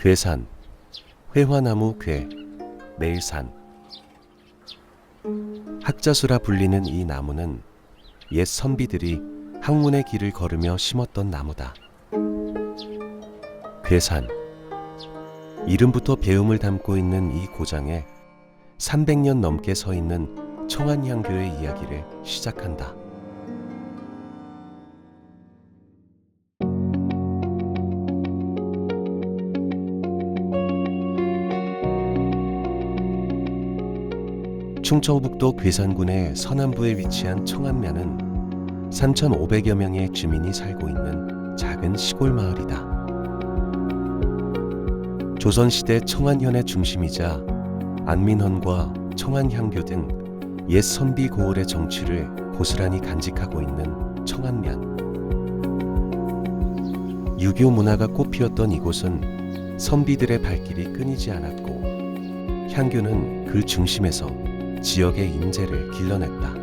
괴산, 회화나무 괴, 매일산. 학자수라 불리는 이 나무는 옛 선비들이 학문의 길을 걸으며 심었던 나무다. 괴산, 이름부터 배움을 담고 있는 이 고장에 300년 넘게 서 있는 청안향교의 이야기를 시작한다. 충청북도 괴산군의 서남부에 위치한 청안면은 3,500여 명의 주민이 살고 있는 작은 시골 마을이다. 조선시대 청안현의 중심이자 안민헌과 청안향교 등 옛 선비 고을의 정취를 고스란히 간직하고 있는 청안면. 유교 문화가 꽃피었던 이곳은 선비들의 발길이 끊이지 않았고 향교는 그 중심에서 지역의 인재를 길러냈다.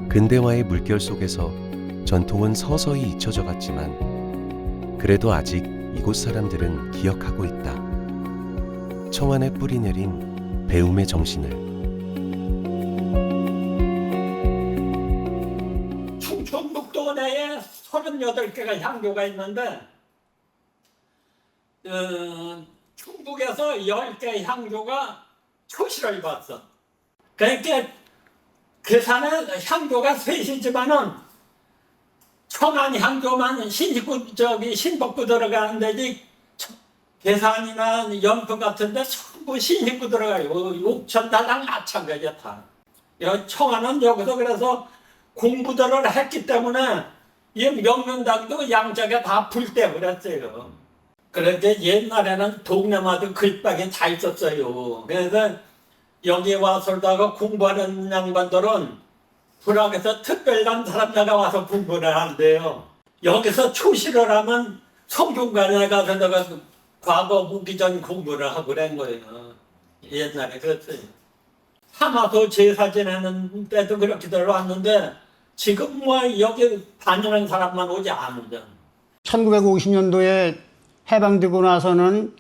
근대화의 물결 속에서 전통은 서서히 잊혀져 갔지만 그래도 아직 이곳 사람들은 기억하고 있다. 청안에 뿌리 내린 배움의 정신을. 충청북도 내에 38개가 향교가 있는데 충북에서 10개 향교가 초시를 봤어. 그러니까 괴산에 향교가 셋이지만은 청안 향교만 신복구 들어가는 데지 괴산이나 연풍 같은 데 전부 신식구 들어가요. 옥천달랑 마찬가지야 다. 청안은 여기서 그래서 공부들을 했기 때문에 이 명륜당도 양쪽에 다 불때 그랬어요. 그런데 옛날에는 동네마다 글박이 다 있었어요. 그래서 여기 와서다가 공부하는 양반들은 불악에서 특별한 사람들가 와서 공부를 한대요. 여기서 초시를 하면 성균관에 가서 내가 과거 무기전 공부를 하고 그런 거예요. 옛날에 그랬어요. 사마소 제사 지내는 때도 그렇게들 왔는데 지금 뭐 여기 다니는 사람만 오지 않는다. 1950년도에 해방되고 나서는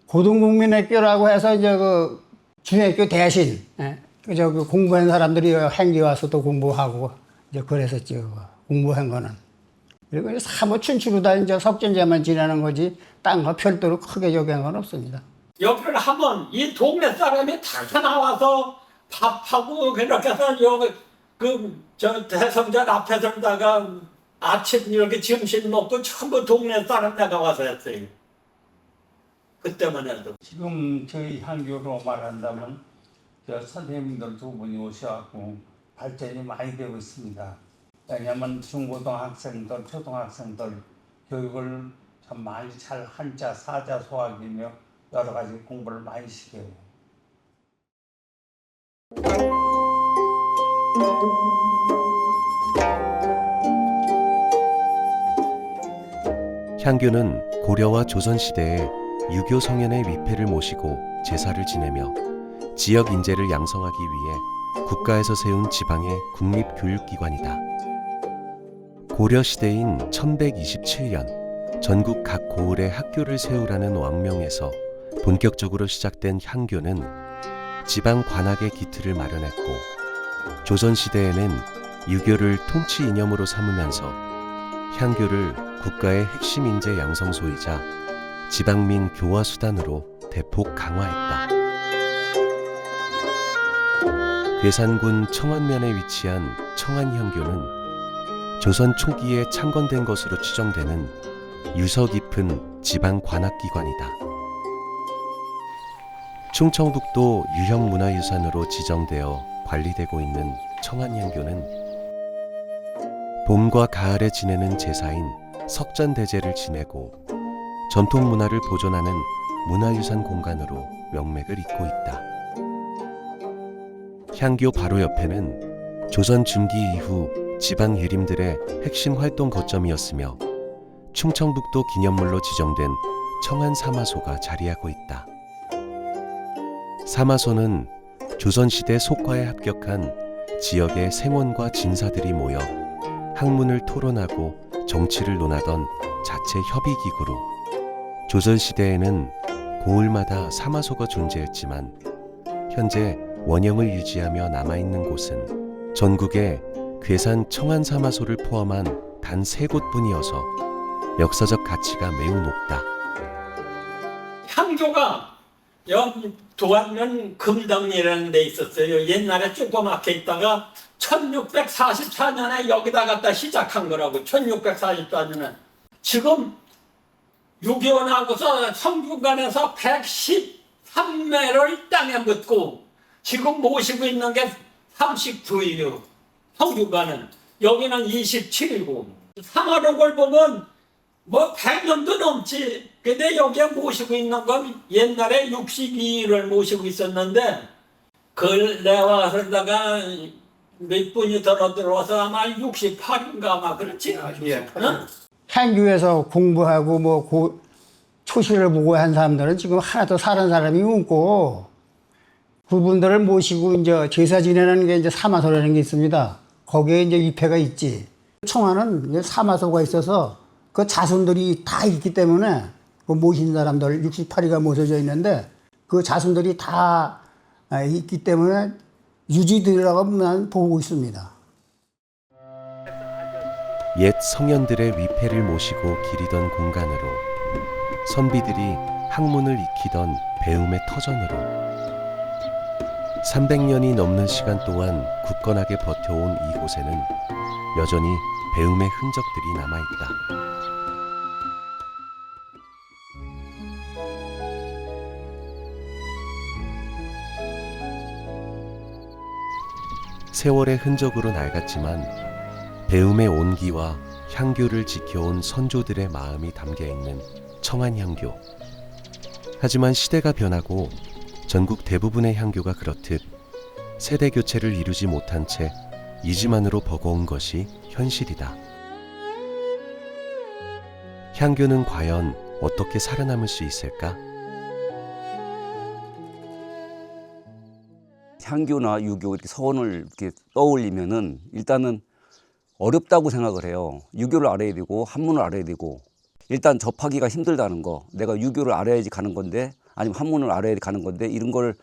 고등국민학교라고 해서 이제 그 중학교 대신 그 공부한 사람들이 행기 와서 또 공부하고 이제 그랬었죠. 공부한 거는. 그리고 이제 사무 춘추로다 이제 석전제만 지내는 거지 딴 거 별도로 크게 요구한 건 없습니다. 여기를 하면 이 동네 사람이 다 나와서 밥하고 그렇게 해서 여기 저 대성전 앞에서다가 아침 이렇게 점심 먹고 전부 동네 사람 나가와서 했어요. 그때만 해도. 지금 저희 향교로 말한다면 저 선생님들 두 분이 오셔갖고 발전이 많이 되고 있습니다. 왜냐하면 중고등학생들, 초등학생들 교육을 참 많이 잘 한자, 사자, 소학이며 여러 가지 공부를 많이 시켜요. 향교는 고려와 조선시대에 유교 성현의 위패를 모시고 제사를 지내며 지역 인재를 양성하기 위해 국가에서 세운 지방의 국립교육기관이다. 고려 시대인 1127년 전국 각 고을에 학교를 세우라는 왕명에서 본격적으로 시작된 향교는 지방 관학의 기틀을 마련했고 조선시대에는 유교를 통치 이념으로 삼으면서 향교를 국가의 핵심 인재 양성소이자 지방민 교화 수단으로 대폭 강화했다. 괴산군 청안면에 위치한 청안향교는 조선 초기에 창건된 것으로 추정되는 유서 깊은 지방 관학기관이다. 충청북도 유형문화유산으로 지정되어 관리되고 있는 청안향교는 봄과 가을에 지내는 제사인 석전대제를 지내고 전통문화를 보존하는 문화유산 공간으로 명맥을 잇고 있다. 향교 바로 옆에는 조선 중기 이후 지방 예림들의 핵심 활동 거점이었으며 충청북도 기념물로 지정된 청안사마소가 자리하고 있다. 사마소는 조선시대 속과에 합격한 지역의 생원과 진사들이 모여 학문을 토론하고 정치를 논하던 자체 협의기구로 조선시대에는 고을마다 사마소가 존재했지만 현재 원형을 유지하며 남아있는 곳은 전국에 괴산 청안사마소를 포함한 단 3곳뿐이어서 역사적 가치가 매우 높다. 향교가 여기 도안면 금당이라는 데 있었어요. 옛날에 조그맣게 있다가 1644년에 여기다 갖다 시작한 거라고. 1644년에. 지금 6.25 나고서 성균관에서 113매를 땅에 묻고 지금 모시고 있는 게 39이요. 성균관은. 여기는 27이고. 상하록을 보면 뭐 100년도 넘지. 근데 여기에 모시고 있는 건 옛날에 62를 모시고 있었는데 그걸 내와 그러다가 몇 분이 들어와서 아마 68인가 아마 그렇지. 응? 향교에서 공부하고 뭐 초시를 보고 한 사람들은 지금 하나도 사는 사람이 없고 그분들을 모시고 이제 제사 지내는 게 이제 사마소라는 게 있습니다. 거기에 이제 위패가 있지. 청하는 사마소가 있어서 그 자손들이 다 있기 때문에 그 모신 사람들 68위가 모셔져 있는데 그 자손들이 다 있기 때문에 유지되라고 난 보고 있습니다. 옛 성현들의 위패를 모시고 기리던 공간으로 선비들이 학문을 익히던 배움의 터전으로 300년이 넘는 시간 동안 굳건하게 버텨온 이곳에는 여전히 배움의 흔적들이 남아있다. 세월의 흔적으로 낡았지만 배움의 온기와 향교를 지켜온 선조들의 마음이 담겨있는 청안향교. 하지만 시대가 변하고 전국 대부분의 향교가 그렇듯 세대 교체를 이루지 못한 채 이지만으로 버거운 것이 현실이다. 향교는 과연 어떻게 살아남을 수 있을까? 향교나 유교 이렇게 서원을 이렇게 떠올리면은 일단은 어렵다고 생각을 해요. 유교를 알아야 되고 한문을 알아야 되고 일단 접하기가 힘들다는 거. 내가 유교를 알아야지 가는 건데 아니면 한문을 알아야 가는 건데 이런 걸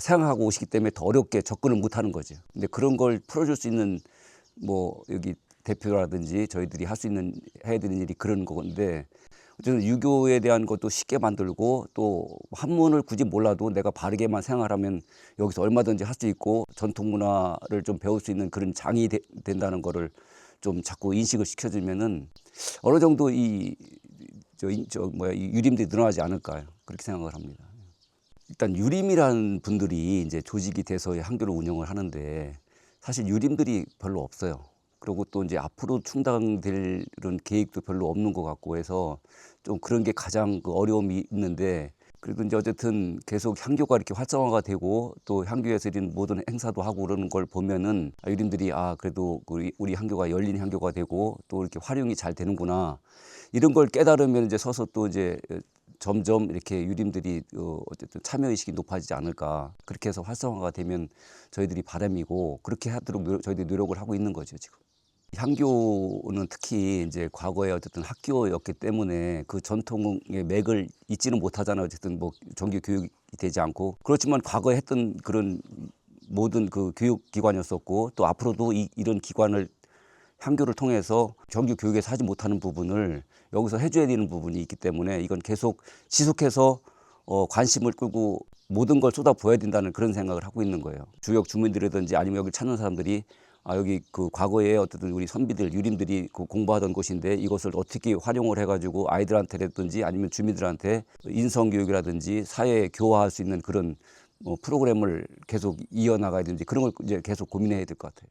생각하고 오시기 때문에 더 어렵게 접근을 못하는 거죠. 근데 그런 걸 풀어줄 수 있는 뭐 여기 대표라든지 저희들이 할 수 있는 해야 되는 일이 그런 건데 어쨌든 유교에 대한 것도 쉽게 만들고 또 한문을 굳이 몰라도 내가 바르게만 생활하면 여기서 얼마든지 할 수 있고 전통 문화를 좀 배울 수 있는 그런 장이 된다는 거를 좀 자꾸 인식을 시켜주면은 어느 정도 이 유림들이 늘어나지 않을까 그렇게 생각을 합니다. 일단 유림이라는 분들이 이제 조직이 돼서 향교를 운영을 하는데 사실 유림들이 별로 없어요. 그리고 또 이제 앞으로 충당될 이런 계획도 별로 없는 것 같고 해서 좀 그런 게 가장 그 어려움이 있는데 그래도 이제 어쨌든 계속 향교가 이렇게 활성화가 되고 또 향교에서 이런 모든 행사도 하고 그러는 걸 보면은 유림들이 그래도 우리 향교가 열린 향교가 되고 또 이렇게 활용이 잘 되는구나 이런 걸 깨달으면 이제 서서 또 이제 점점 이렇게 유림들이 어쨌든 참여의식이 높아지지 않을까 그렇게 해서 활성화가 되면 저희들이 바람이고 그렇게 하도록 저희들이 노력을 하고 있는 거죠 지금. 향교는 특히 이제 과거에 어쨌든 학교였기 때문에 그 전통의 맥을 잊지는 못하잖아요. 어쨌든 뭐 정규 교육이 되지 않고 그렇지만 과거에 했던 그런 모든 그 교육기관이었었고 또 앞으로도 이런 기관을 향교를 통해서 정규 교육에서 하지 못하는 부분을 여기서 해줘야 되는 부분이 있기 때문에 이건 계속 지속해서 관심을 끌고 모든 걸 쏟아부어야 된다는 그런 생각을 하고 있는 거예요. 주역 주민들이든지 아니면 여기 찾는 사람들이 여기 그 과거에 어쨌든 우리 선비들, 유림들이 그 공부하던 곳인데 이것을 어떻게 활용을 해가지고 아이들한테라든지 아니면 주민들한테 인성교육이라든지 사회에 교화할 수 있는 그런 프로그램을 계속 이어나가야 되는지 그런 걸 이제 계속 고민해야 될 것 같아요.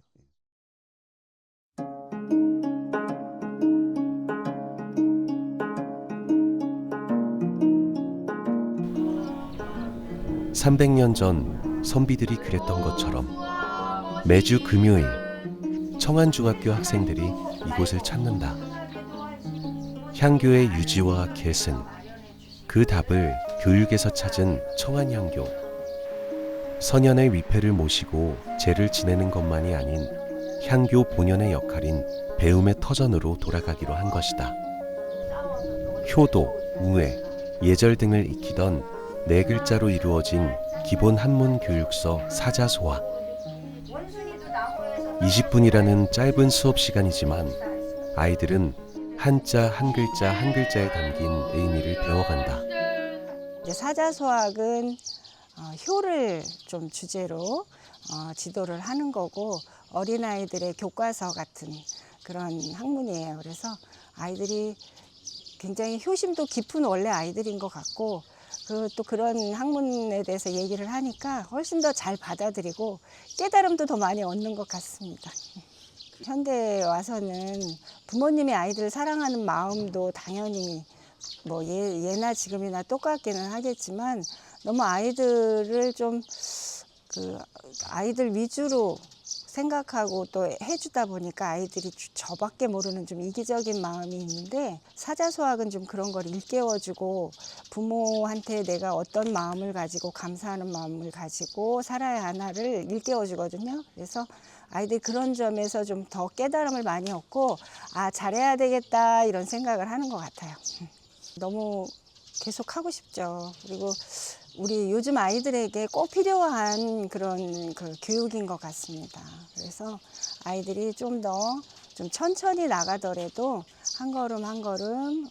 300년 전 선비들이 그랬던 것처럼 매주 금요일 청안중학교 학생들이 이곳을 찾는다. 향교의 유지와 계승, 그 답을 교육에서 찾은 청안향교. 선현의 위패를 모시고 제를 지내는 것만이 아닌 향교 본연의 역할인 배움의 터전으로 돌아가기로 한 것이다. 효도, 우애, 예절 등을 익히던 네 글자로 이루어진 기본 한문 교육서 사자소화. 20분이라는 짧은 수업 시간이지만 아이들은 한자 한 글자 한 글자에 담긴 의미를 배워간다. 이제 사자소학은 효를 좀 주제로 지도를 하는 거고 어린아이들의 교과서 같은 그런 학문이에요. 그래서 아이들이 굉장히 효심도 깊은 원래 아이들인 것 같고 또 그런 학문에 대해서 얘기를 하니까 훨씬 더 잘 받아들이고 깨달음도 더 많이 얻는 것 같습니다. 현대에 와서는 부모님이 아이들을 사랑하는 마음도 당연히 뭐 예나 지금이나 똑같기는 하겠지만 너무 아이들을 좀 아이들 위주로 생각하고 또 해주다 보니까 아이들이 저밖에 모르는 좀 이기적인 마음이 있는데 사자소학은 좀 그런 걸 일깨워주고 부모한테 내가 어떤 마음을 가지고 감사하는 마음을 가지고 살아야 하나를 일깨워주거든요. 그래서 아이들이 그런 점에서 좀 더 깨달음을 많이 얻고 잘해야 되겠다 이런 생각을 하는 것 같아요. 너무 계속 하고 싶죠. 그리고 우리 요즘 아이들에게 꼭 필요한 그런 교육인 것 같습니다. 그래서 아이들이 좀 천천히 나가더라도 한 걸음 한 걸음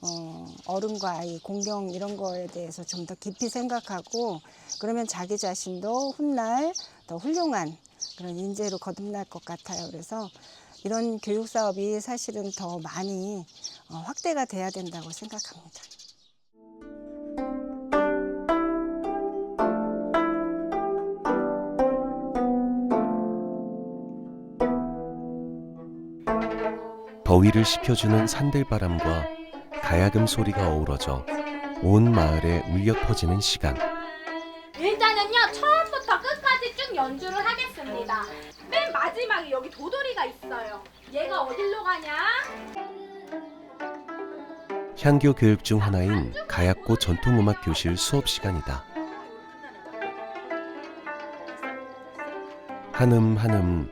어른과 아이 공경 이런 거에 대해서 좀 더 깊이 생각하고 그러면 자기 자신도 훗날 더 훌륭한 그런 인재로 거듭날 것 같아요. 그래서 이런 교육 사업이 사실은 더 많이 확대가 돼야 된다고 생각합니다. 더위를 식혀주는 산들바람과 가야금 소리가 어우러져 온 마을에 울려 퍼지는 시간. 일단은요 처음부터 끝까지 쭉 연주를 하겠습니다. 맨 마지막에 여기 도돌이가 있어요. 얘가 어디로 가냐? 향교 교육 중 하나인 가약고 전통음악 교실 수업 시간이다. 한음 한음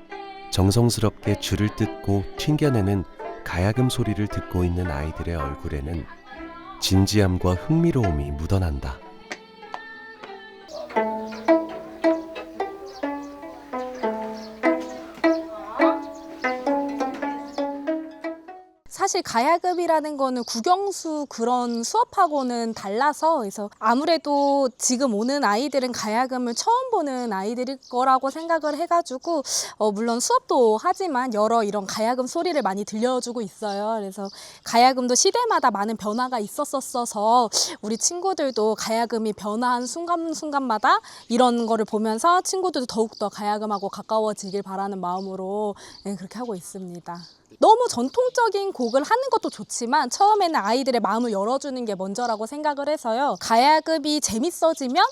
정성스럽게 줄을 뜯고 튕겨내는 가야금 소리를 듣고 있는 아이들의 얼굴에는 진지함과 흥미로움이 묻어난다. 사실 가야금이라는 거는 국영수 그런 수업하고는 달라서 그래서 아무래도 지금 오는 아이들은 가야금을 처음 보는 아이들일 거라고 생각을 해가지고 물론 수업도 하지만 여러 이런 가야금 소리를 많이 들려주고 있어요. 그래서 가야금도 시대마다 많은 변화가 있었어서 우리 친구들도 가야금이 변화한 순간순간마다 이런 거를 보면서 친구들도 더욱더 가야금하고 가까워지길 바라는 마음으로 그렇게 하고 있습니다. 너무 전통적인 곡을 하는 것도 좋지만 처음에는 아이들의 마음을 열어주는 게 먼저라고 생각을 해서요. 가야금이 재밌어지면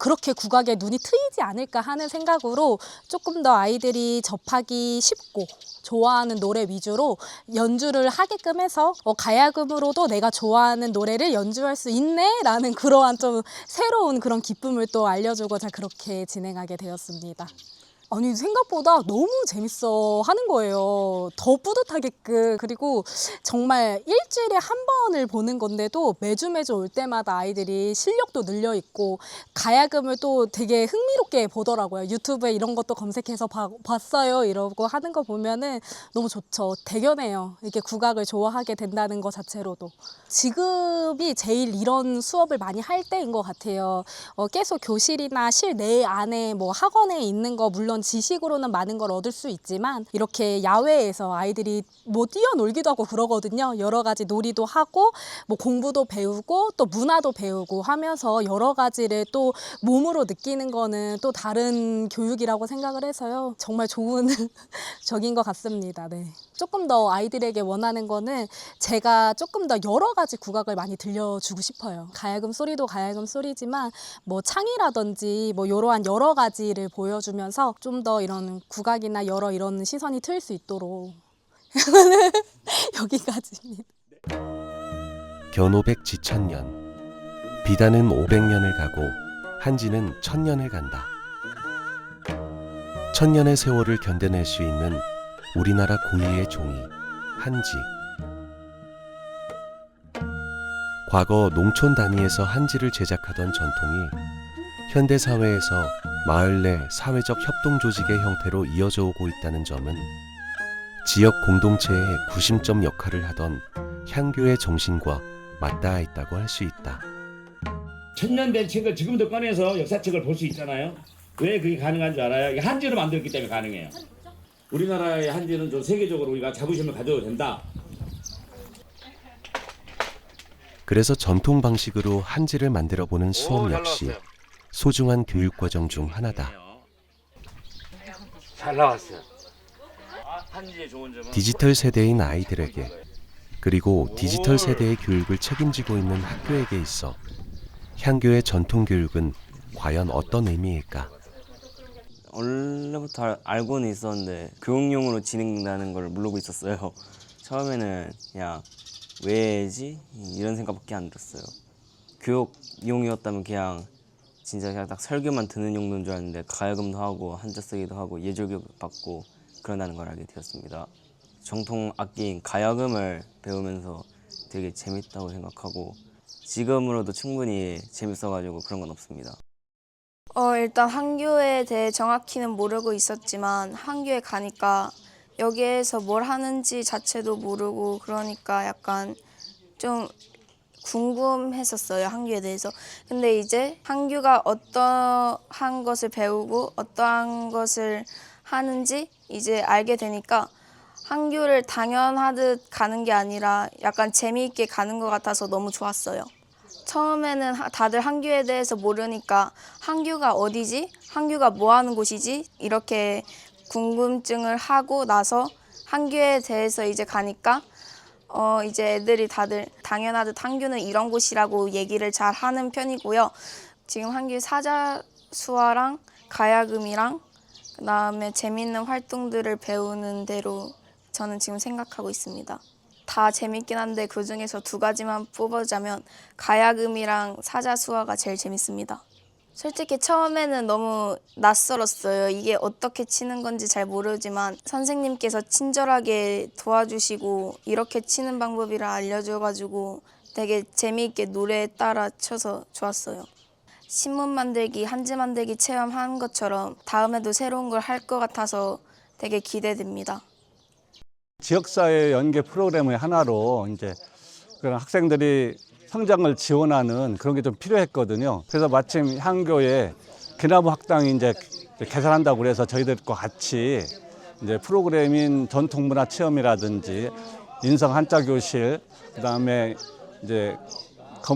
그렇게 국악에 눈이 트이지 않을까 하는 생각으로 조금 더 아이들이 접하기 쉽고 좋아하는 노래 위주로 연주를 하게끔 해서 가야금으로도 내가 좋아하는 노래를 연주할 수 있네 라는 그러한 좀 새로운 그런 기쁨을 또 알려주고자 그렇게 진행하게 되었습니다. 아니 생각보다 너무 재밌어 하는 거예요. 더 뿌듯하게끔. 그리고 정말 일주일에 한 번을 보는 건데도 매주 올 때마다 아이들이 실력도 늘려 있고 가야금을 또 되게 흥미롭게 보더라고요. 유튜브에 이런 것도 검색해서 봤어요 이러고 하는 거 보면은 너무 좋죠. 대견해요. 이렇게 국악을 좋아하게 된다는 것 자체로도. 지금이 제일 이런 수업을 많이 할 때인 것 같아요. 계속 교실이나 실내 안에 뭐 학원에 있는 거 물론 지식으로는 많은 걸 얻을 수 있지만 이렇게 야외에서 아이들이 뭐 뛰어놀기도 하고 그러거든요. 여러 가지 놀이도 하고 뭐 공부도 배우고 또 문화도 배우고 하면서 여러 가지를 또 몸으로 느끼는 거는 또 다른 교육이라고 생각을 해서요. 정말 좋은 적인 것 같습니다. 네. 조금 더 아이들에게 원하는 거는 제가 조금 더 여러 가지 국악을 많이 들려주고 싶어요. 가야금 소리도 가야금 소리지만 뭐 창이라든지 뭐 이러한 여러 가지를 보여주면서 좀 더 이런 국악이나 여러 이런 시선이 트일 수 있도록 여기까지입니다. 견오백 지천년, 비단은 500년을 가고 한지는 1000년을 간다. 1000년의 세월을 견뎌낼 수 있는 우리나라 고유의 종이 한지. 과거 농촌 단위에서 한지를 제작하던 전통이 현대 사회에서 마을 내 사회적 협동 조직의 형태로 이어져 오고 있다는 점은 지역 공동체의 구심점 역할을 하던 향교의 정신과 맞닿아 있다고 할 수 있다. 천년된 책을 지금도 꺼내서 역사책을 볼 수 있잖아요. 왜 그게 가능한 줄 알아요? 이게 한지로 만들었기 때문에 가능해요. 우리나라의 한지는 좀 세계적으로 우리가 자부심을 가져도 된다. 그래서 전통 방식으로 한지를 만들어 보는 수업 역시 소중한 교육 과정 중 하나다. 잘 나왔어요. 한지의 좋은 점은 디지털 세대인 아이들에게 그리고 디지털 세대의 교육을 책임지고 있는 학교에게 있어 향교의 전통 교육은 과연 어떤 의미일까? 원래부터 알고는 있었는데 교육용으로 진행된다는 걸 모르고 있었어요. 처음에는 그냥 왜지? 이런 생각밖에 안 들었어요. 교육용이었다면 그냥 진짜 그냥 딱 설교만 듣는 용도인 줄 알았는데 가야금도 하고 한자 쓰기도 하고 예절교육 받고 그런다는 걸 알게 되었습니다. 정통 악기인 가야금을 배우면서 되게 재밌다고 생각하고 지금으로도 충분히 재밌어가지고 그런 건 없습니다. 일단 한교에 대해 정확히는 모르고 있었지만 한교에 가니까 여기에서 뭘 하는지 자체도 모르고 그러니까 약간 좀 궁금했었어요, 한교에 대해서. 근데 이제 한교가 어떠한 것을 배우고 어떠한 것을 하는지 이제 알게 되니까 한교를 당연하듯 가는 게 아니라 약간 재미있게 가는 것 같아서 너무 좋았어요. 처음에는 다들 한교에 대해서 모르니까 한교가 어디지? 한교가 뭐 하는 곳이지? 이렇게 궁금증을 하고 나서 한교에 대해서 이제 가니까 이제 애들이 다들 당연하듯 한교는 이런 곳이라고 얘기를 잘 하는 편이고요. 지금 한교 사자수화랑 가야금이랑 그다음에 재밌는 활동들을 배우는 대로 저는 지금 생각하고 있습니다. 다 재밌긴 한데 그중에서 두 가지만 뽑아자면 가야금이랑 사자수화가 제일 재밌습니다. 솔직히 처음에는 너무 낯설었어요. 이게 어떻게 치는 건지 잘 모르지만 선생님께서 친절하게 도와주시고 이렇게 치는 방법이라 알려줘가지고 되게 재미있게 노래에 따라 쳐서 좋았어요. 신문 만들기, 한지 만들기 체험한 것처럼 다음에도 새로운 걸 할 것 같아서 되게 기대됩니다. 지역사회 연계 프로그램의 하나로 이제 그런 학생들이 성장을 지원하는 그런 게 좀 필요했거든요. 그래서 마침 향교에 기나무 학당이 이제 개설한다고 그래서 저희들과 같이 이제 프로그램인 전통문화 체험이라든지 인성 한자 교실, 그다음에 이제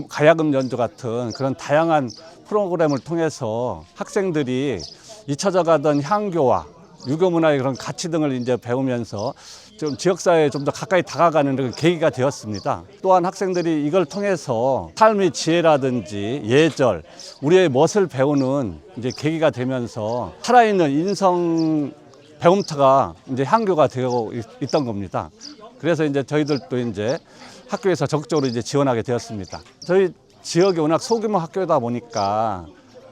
가야금 연주 같은 그런 다양한 프로그램을 통해서 학생들이 잊혀져가던 향교와 유교 문화의 그런 가치 등을 이제 배우면서 좀 지역사회에 좀 더 가까이 다가가는 그런 계기가 되었습니다. 또한 학생들이 이걸 통해서 삶의 지혜라든지 예절, 우리의 멋을 배우는 이제 계기가 되면서 살아있는 인성 배움터가 이제 향교가 되고 있던 겁니다. 그래서 이제 저희들도 이제 학교에서 적극적으로 이제 지원하게 되었습니다. 저희 지역이 워낙 소규모 학교다 보니까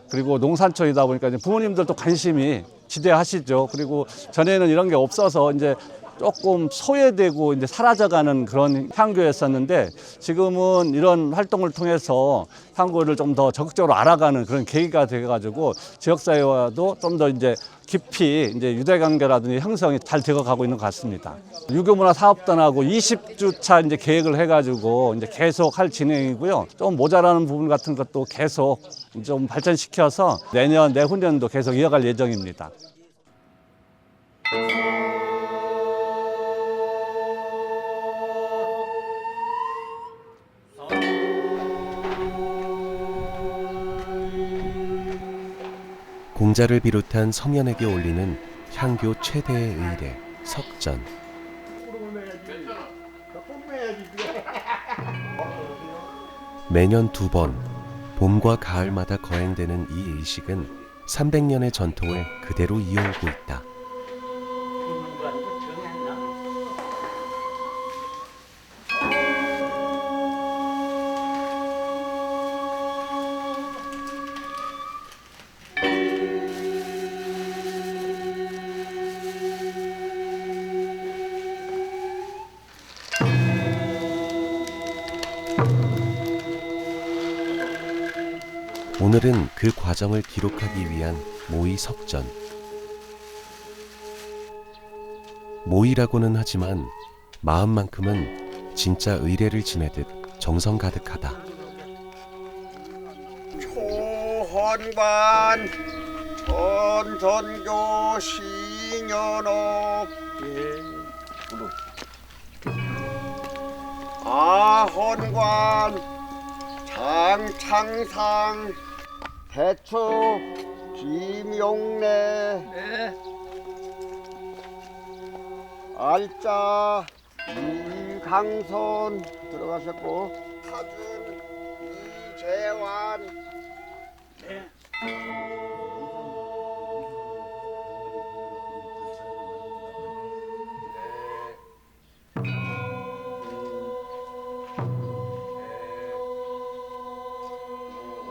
그리고 농산촌이다 보니까 이제 부모님들도 관심이 지대하시죠. 그리고 전에는 이런 게 없어서 이제 조금 소외되고 이제 사라져가는 그런 향교였었는데 지금은 이런 활동을 통해서 향교를 좀 더 적극적으로 알아가는 그런 계기가 돼가지고 지역사회와도 좀 더 이제 깊이 이제 유대관계라든지 형성이 잘 되어가고 있는 것 같습니다. 유교문화 사업단하고 20주차 이제 계획을 해가지고 이제 계속 할 진행이고요. 좀 모자라는 부분 같은 것도 계속 좀 발전시켜서 내년, 내후년도 계속 이어갈 예정입니다. 공자를 비롯한 성현에게 올리는 향교 최대의 의례 석전. 매년 2번 봄과 가을마다 거행되는 이 의식은 300년의 전통을 그대로 이어오고 있다. 오늘은 그 과정을 기록하기 위한 모의 석전. 모의라고는 하지만 마음만큼은 진짜 의례를 지내듯 정성 가득하다. 초헌관 전전교 신연업 아헌관 장창상 대처 김용래 알짜 이강선 들어가셨고 사준 이재환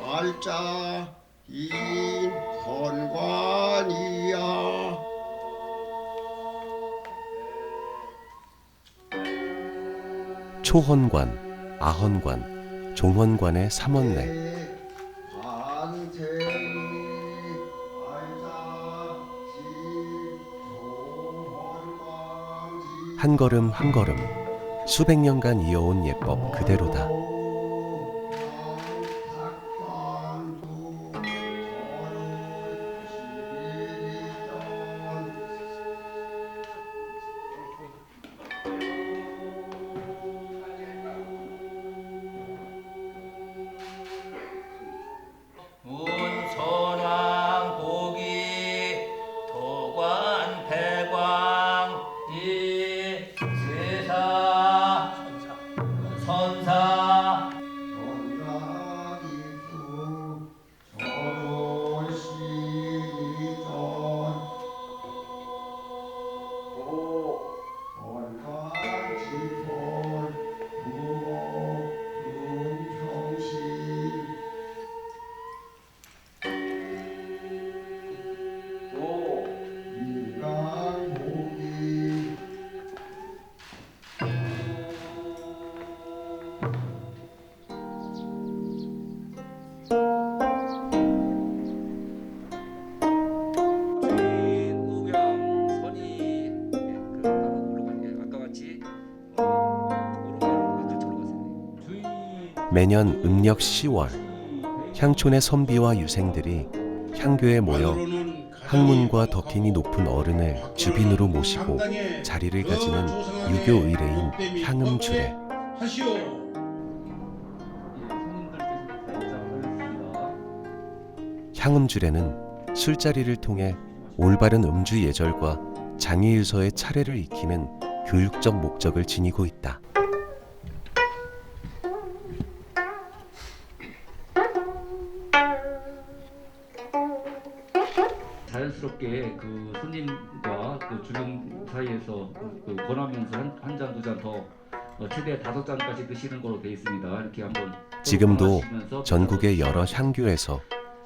알짜 인헌관이야 초헌관, 아헌관, 종헌관의 3원내. 한 걸음 한 걸음 수백 년간 이어온 예법 그대로다. 문선왕 보기 도관 배광 이세사 선사 매년 음력 10월 향촌의 선비와 유생들이 향교에 모여 학문과 덕행이 높은 어른을 주빈으로 모시고 자리를 가지는 유교 의례인 향음주례. 향음주례는 술자리를 통해 올바른 음주 예절과 장애유서의 차례를 익히는 교육적 목적을 지니고 있다. 자연스럽게 그 손님과 그 주변 사이에서 그 권하면서 한 잔, 두 잔 더 최대 5잔까지 드시는 걸로 되어 있습니다. 이렇게 한번 지금도 전국의 여러 향교에서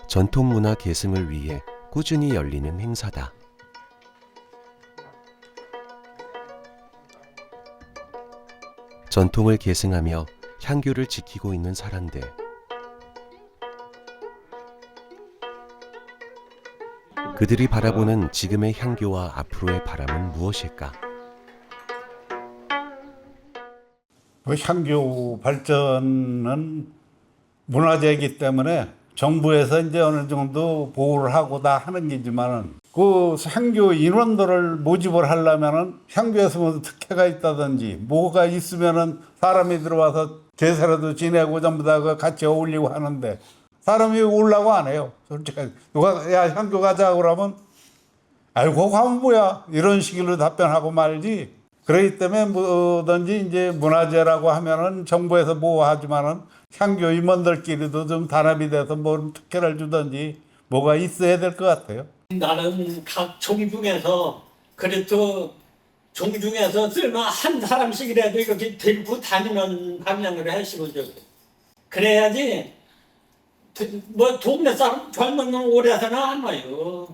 전통문화 계승을 위해 꾸준히 열리는 행사다. 전통을 계승하며 향교를 지키고 있는 사람들. 그들이 바라보는 지금의 향교와 앞으로의 바람은 무엇일까? 향교 발전은 문화재이기 때문에 정부에서 이제 어느 정도 보호를 하고 다 하는 게지만은 그 향교 인원들을 모집을 하려면은 향교에서 뭐 특혜가 있다든지 뭐가 있으면은 사람이 들어와서 제사라도 지내고 전부 다 같이 어울리고 하는데 사람이 오려고 안 해요. 솔직히 누가 야 향교 가자 그러면 아이고 가면 뭐야 이런 식으로 답변하고 말지. 그렇기 때문에 뭐든지 이제 문화재라고 하면은 정부에서 보호하지만은 향교 임원들끼리도 좀 단합이 돼서 뭐 특혜를 주든지 뭐가 있어야 될 것 같아요. 나는 각 종 중에서 그래도 종 중에서 쓸만 한 사람씩이라도 이렇게 들고 다니는 방향으로 하시고죠. 그래야지 뭐 동네 사람 젊은 놈 오래서는 안 와요.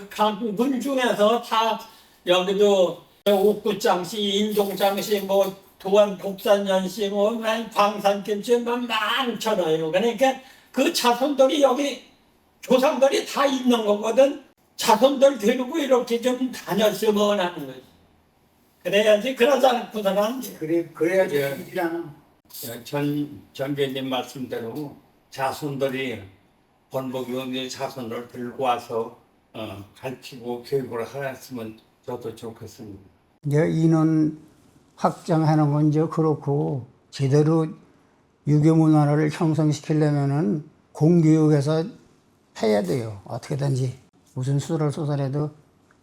각 문 중에서 다 여기도 옥구장씨, 인종장씨, 뭐 도안 복산연씨, 뭐 광산김씨 뭐 많잖아요. 그러니까 그 자손들이 여기 조상들이 다 있는 거거든. 자손들 데리고 이렇게 좀 다녔으면 하는 거지. 그래야지 그러지 않고서는 그래야지. 전교님 말씀대로 자손들이 번복이 자손을 들고 와서 가르치고 교육을 하였으면 저도 좋겠습니다. 이제 인원 확장하는 건 이제 그렇고 제대로 유교 문화를 형성시키려면은 공교육에서 해야 돼요. 어떻게든지 무슨 수를 쏘더라도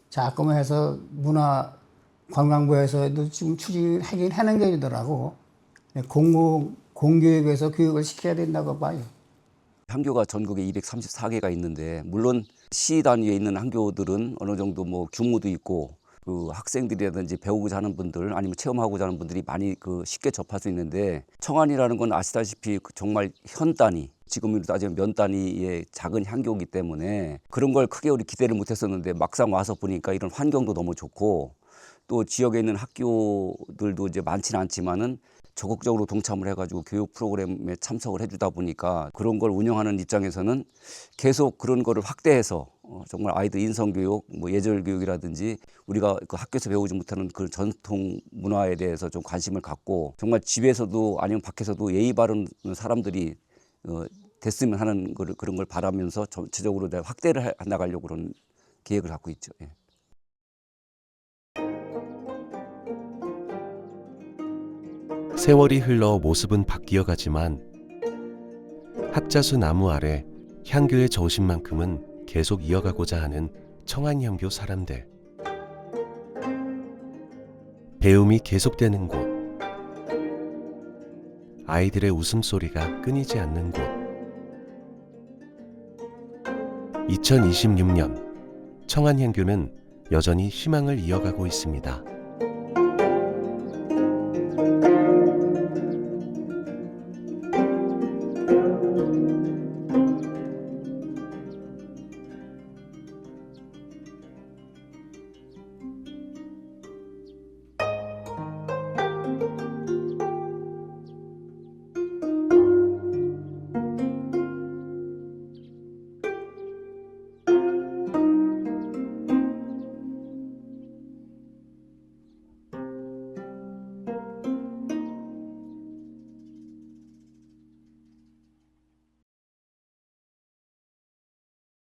자꾸 해서 문화 관광부에서도 지금 추진하긴 하는 게 있더라고. 공교육에서 교육을 시켜야 된다고 봐요. 학교가 전국에 234개가 있는데 물론 시 단위에 있는 학교들은 어느 정도 뭐 규모도 있고 그 학생들이라든지 배우고자 하는 분들 아니면 체험하고자 하는 분들이 많이 그 쉽게 접할 수 있는데 청안이라는 건 아시다시피 정말 현 단위 지금으로 따지면 면 단위의 작은 향교이기 때문에 그런 걸 크게 우리 기대를 못했었는데 막상 와서 보니까 이런 환경도 너무 좋고 또 지역에 있는 학교들도 이제 많지는 않지만은 적극적으로 동참을 해가지고 교육 프로그램에 참석을 해주다 보니까 그런 걸 운영하는 입장에서는 계속 그런 거를 확대해서 정말 아이들 인성교육, 뭐 예절교육이라든지 우리가 그 학교에서 배우지 못하는 그 전통 문화에 대해서 좀 관심을 갖고 정말 집에서도 아니면 밖에서도 예의 바른 사람들이 됐으면 하는 그런 걸 바라면서 전체적으로 확대를 해 나가려고 그런 계획을 갖고 있죠. 예. 세월이 흘러 모습은 바뀌어 가지만 학자수 나무 아래 향교의 저심만큼은 계속 이어가고자 하는 청안향교 사람들. 배움이 계속되는 곳. 아이들의 웃음소리가 끊이지 않는 곳. 2026년 청안향교는 여전히 희망을 이어가고 있습니다.